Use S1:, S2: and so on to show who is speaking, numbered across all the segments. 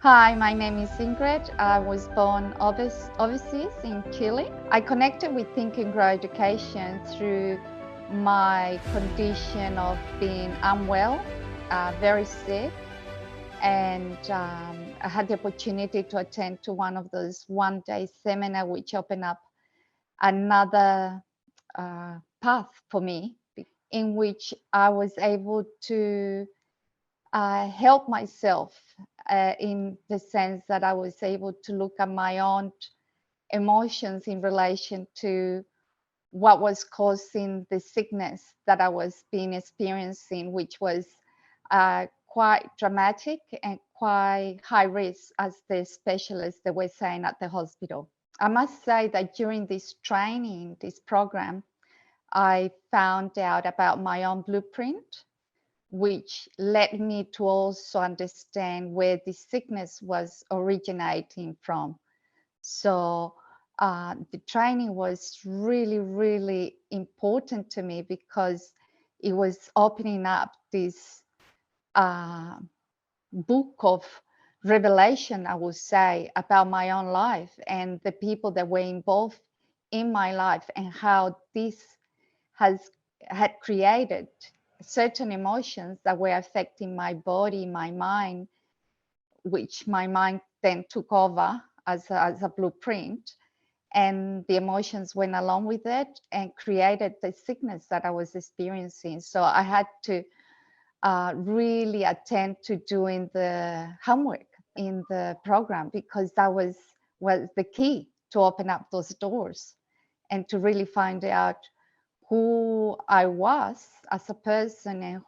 S1: Hi, my name is Ingrid. I was born overseas in Chile. I connected with Think and Grow Education through my condition of being unwell, very sick, and I had the opportunity to attend to one of those one-day seminar, which opened up another path for me, in which I was able to help myself in the sense that I was able to look at my own emotions in relation to what was causing the sickness that I was being experiencing, which was quite dramatic and quite high risk, as the specialists they were saying at the hospital. I must say that during this training, this program, I found out about my own blueprint, which led me to also understand where the sickness was originating from. So the training was really, really important to me because it was opening up this uh, book of revelation, I would say, about my own life and the people that were involved in my life and how this has had created certain emotions that were affecting my body, my mind, which my mind then took over as a blueprint. And the emotions went along with it and created the sickness that I was experiencing. So I had to really attend to doing the homework in the program because that was the key to open up those doors and to really find out who I was as a person and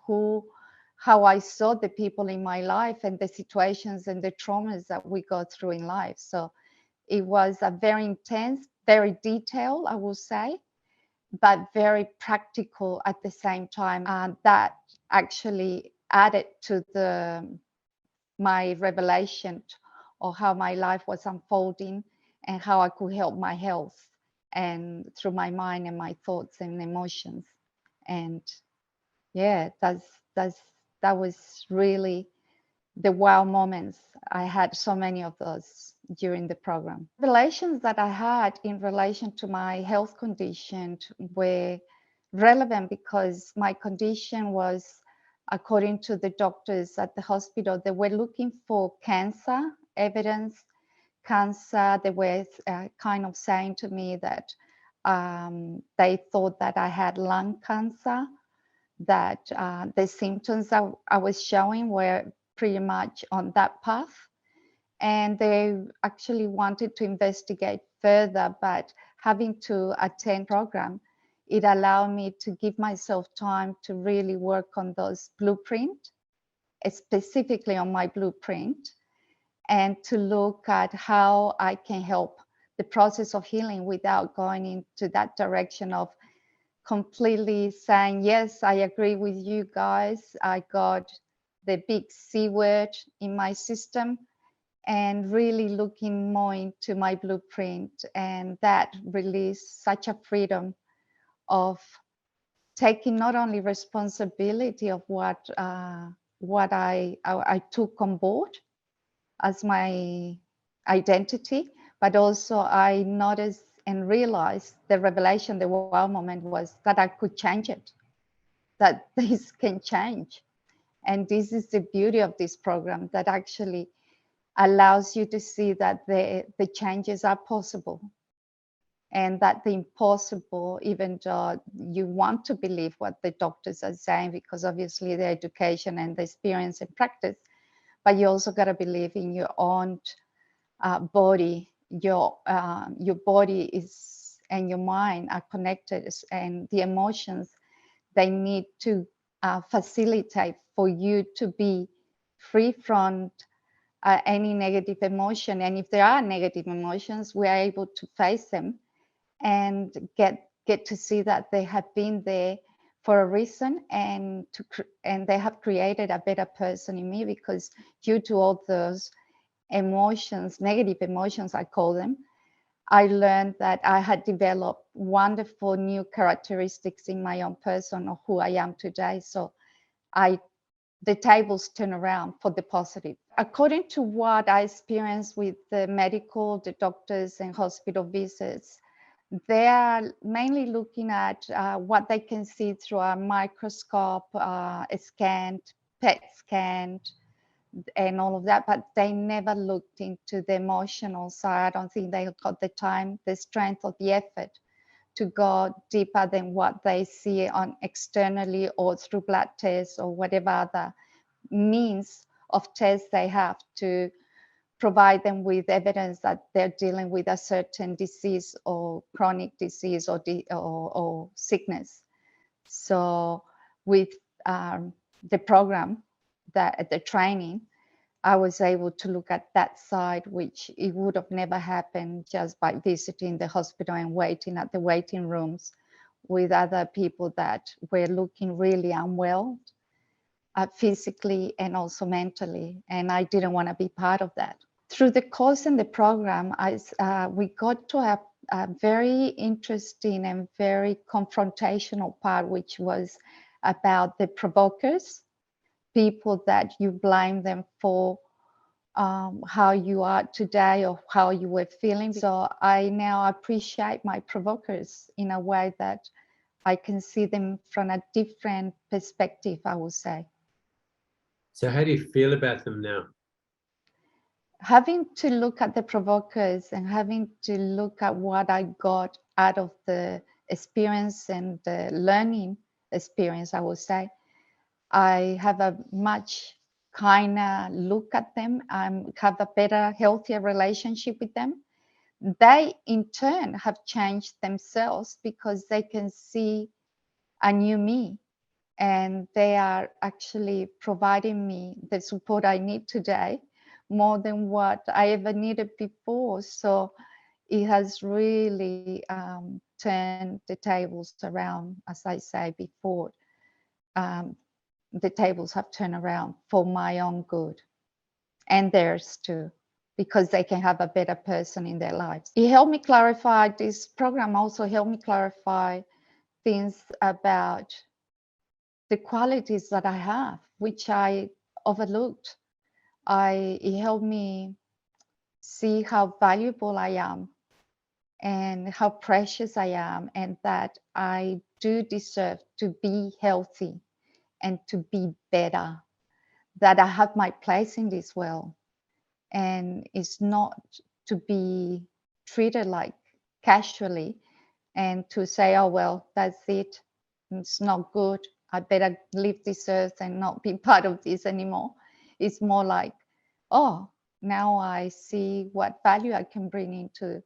S1: how I saw the people in my life and the situations and the traumas that we go through in life. So it was a very intense, very detailed, I will say, but very practical at the same time. And that actually added to my revelation of how my life was unfolding and how I could help my health and through my mind and my thoughts and emotions. And yeah, that's that was really the wow moments. I had so many of those during the program. Revelations that I had in relation to my health condition were relevant because my condition was, according to the doctors at the hospital, they were looking for cancer evidence. Cancer, they were kind of saying to me that they thought that I had lung cancer, that the symptoms that I was showing were pretty much on that path. And they actually wanted to investigate further, but having to attend program, it allowed me to give myself time to really work on those blueprint, specifically on my blueprint, and to look at how I can help the process of healing without going into that direction of completely saying, yes, I agree with you guys. I got the big C word in my system, and really looking more into my blueprint. And that released such a freedom of taking not only responsibility of what I took on board as my identity, but also I noticed and realized the revelation, the wow moment was that I could change it, that this can change. And this is the beauty of this program, that actually allows you to see that the changes are possible, and that the impossible, even though you want to believe what the doctors are saying, because obviously the education and the experience and practice, but you also got to believe in your own body. Your body is and your mind are connected, and the emotions, they need to facilitate for you to be free from any negative emotion. And if there are negative emotions, we are able to face them and get to see that they have been there for a reason, and and they have created a better person in me, because due to all those emotions, negative emotions, I call them, I learned that I had developed wonderful new characteristics in my own person of who I am today. So I the tables turn around for the positive. According to what I experienced with the doctors and hospital visits, they are mainly looking at what they can see through a microscope, scanned, PET scanned, and all of that, but they never looked into the emotional side. I don't think they got the time, the strength, or the effort to go deeper than what they see on externally or through blood tests or whatever other means of tests they have to provide them with evidence that they're dealing with a certain disease or chronic disease or sickness. So with the program, the training, I was able to look at that side, which it would have never happened just by visiting the hospital and waiting at the waiting rooms with other people that were looking really unwell, physically and also mentally. And I didn't want to be part of that. Through the course and the program, we got to a very interesting and very confrontational part, which was about the provokers, people that you blame them for how you are today or how you were feeling. So I now appreciate my provokers in a way that I can see them from a different perspective, I would say.
S2: So how do you feel about them now?
S1: Having to look at the provokers and having to look at what I got out of the experience and the learning experience, I would say, I have a much kinder look at them. I have a better, healthier relationship with them. They, in turn, have changed themselves because they can see a new me, and they are actually providing me the support I need today more than what I ever needed before. So it has really turned the tables around, as I say before. The tables have turned around for my own good and theirs too, because they can have a better person in their lives. It helped me clarify, this program also helped me clarify things about the qualities that I have, which I overlooked. It helped me see how valuable I am and how precious I am, and that I do deserve to be healthy and to be better, that I have my place in this world, and it's not to be treated like casually and to say, oh, well, that's it. It's not good. I better leave this earth and not be part of this anymore. It's more like, oh, now I see what value I can bring into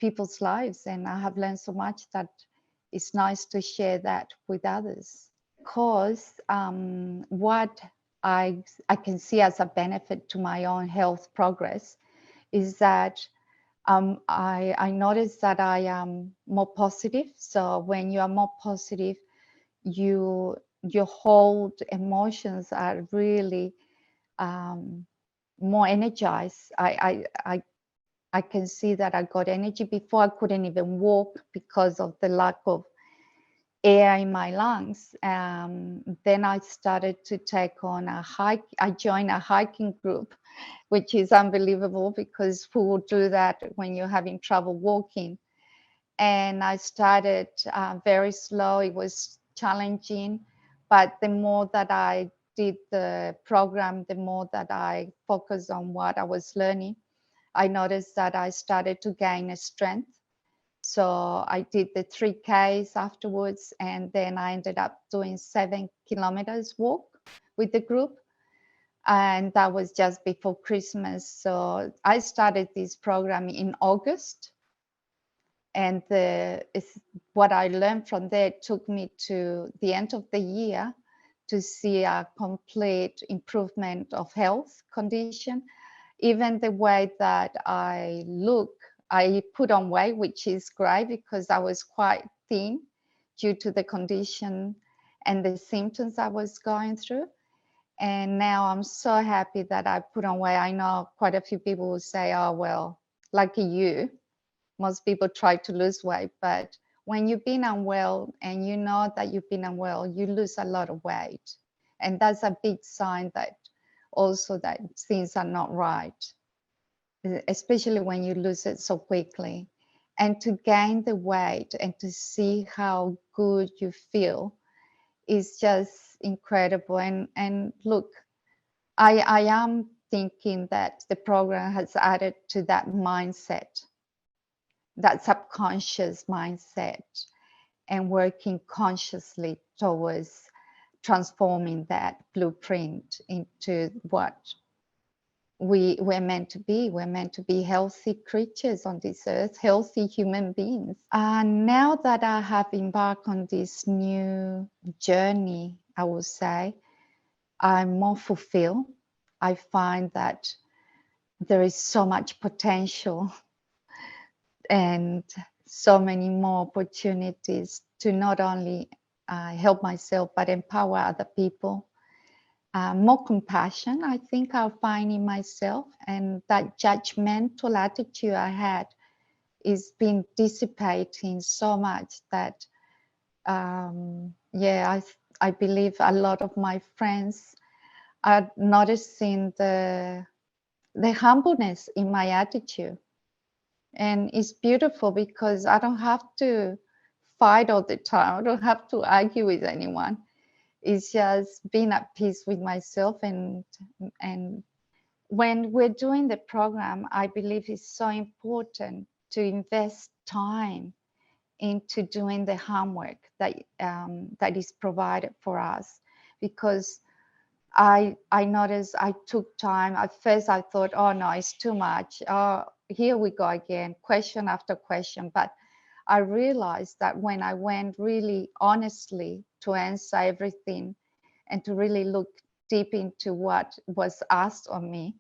S1: people's lives. And I have learned so much that it's nice to share that with others. Because what I can see as a benefit to my own health progress is that I noticed that I am more positive. So when you are more positive, your whole emotions are really more energized. I can see that I got energy. Before I couldn't even walk because of the lack of air in my lungs. Then I started to take on a hike. I joined a hiking group, which is unbelievable because who would do that when you're having trouble walking? And I started very slow. It was challenging, but the more that I did the program, the more that I focused on what I was learning, I noticed that I started to gain a strength. So I did the 3Ks afterwards, and then I ended up doing 7 kilometers walk with the group. And that was just before Christmas. So I started this program in August. And what I learned from there took me to the end of the year to see a complete improvement of health condition. Even the way that I look, I put on weight, which is great because I was quite thin due to the condition and the symptoms I was going through. And now I'm so happy that I put on weight. I know quite a few people will say, oh, well, lucky you. Most people try to lose weight, but when you've been unwell and you know that you've been unwell, you lose a lot of weight. And that's a big sign that also that things are not right, especially when you lose it so quickly. And to gain the weight and to see how good you feel is just incredible. And look, I am thinking that the program has added to that mindset, that subconscious mindset, and working consciously towards transforming that blueprint into what we're meant to be. We're meant to be healthy creatures on this earth, healthy human beings. And now that I have embarked on this new journey, I would say, I'm more fulfilled. I find that there is so much potential and so many more opportunities to not only help myself, but empower other people. More compassion, I think I'll find in myself, and that judgmental attitude I had is been dissipating so much that, I believe a lot of my friends are noticing the humbleness in my attitude. And it's beautiful because I don't have to fight all the time. I don't have to argue with anyone. It's just being at peace with myself. And when we're doing the program, I believe it's so important to invest time into doing the homework that is provided for us, because I noticed I took time. At first I thought, oh no, it's too much. Oh, here we go again, question after question. But I realized that when I went really honestly to answer everything and to really look deep into what was asked of me,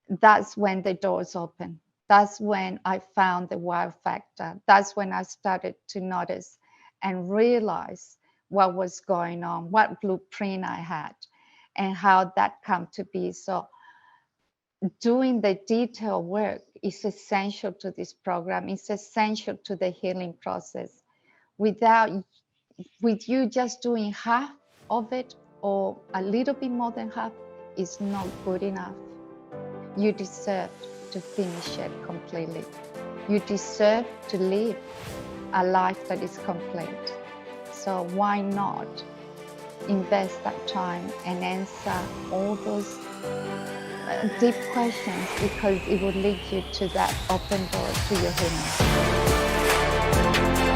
S1: that's when the doors opened. That's when I found the wow factor. That's when I started to notice and realize what was going on, what blueprint I had, and how that come to be. So doing the detailed work is essential to this program. It's essential to the healing process. With you just doing half of it or a little bit more than half is not good enough. You deserve to finish it completely. You deserve to live a life that is complete. So why not invest that time and answer all those deep questions, because it will lead you to that open door to your healing.